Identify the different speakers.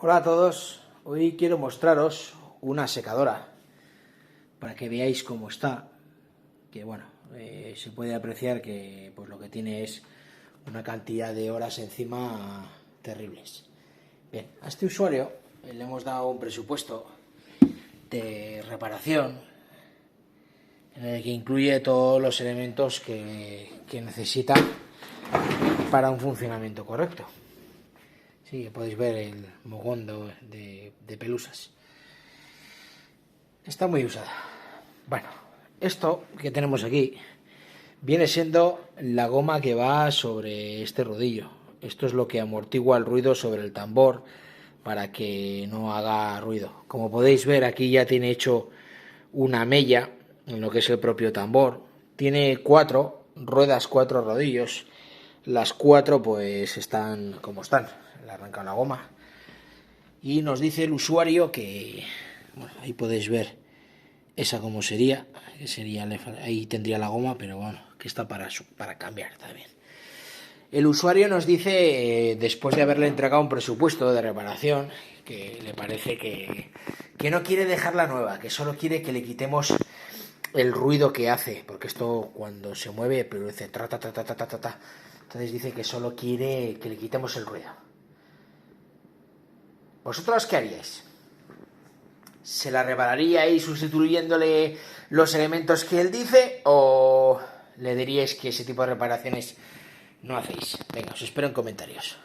Speaker 1: Hola a todos, hoy quiero mostraros una secadora para que veáis cómo está, que bueno, se puede apreciar que pues lo que tiene es una cantidad de horas encima terribles. Bien, a este usuario le hemos dado un presupuesto de reparación en el que incluye todos los elementos que necesita para un funcionamiento correcto. Sí, podéis ver el mogón de pelusas. Está muy usada. Bueno, esto que tenemos aquí viene siendo la goma que va sobre este rodillo. Esto es lo que amortigua el ruido sobre el tambor para que no haga ruido. Como podéis ver, aquí ya tiene hecho una mella en lo que es el propio tambor. Tiene 4 ruedas, 4 rodillos. Las 4 pues están como están. Le arranca la goma. Y nos dice el usuario que, bueno, ahí podéis ver esa como sería, ahí tendría la goma, pero bueno, que está para cambiar también. El usuario nos dice, después de haberle entregado un presupuesto de reparación, que le parece que no quiere dejarla nueva, que solo quiere que le quitemos el ruido que hace, porque esto cuando se mueve produce tra ta ta ta ta ta ta. Entonces dice que solo quiere que le quitemos el ruido. ¿Vosotros qué haríais? ¿Se la repararíais sustituyéndole los elementos que él dice o le diríais que ese tipo de reparaciones no hacéis? Venga, os espero en comentarios.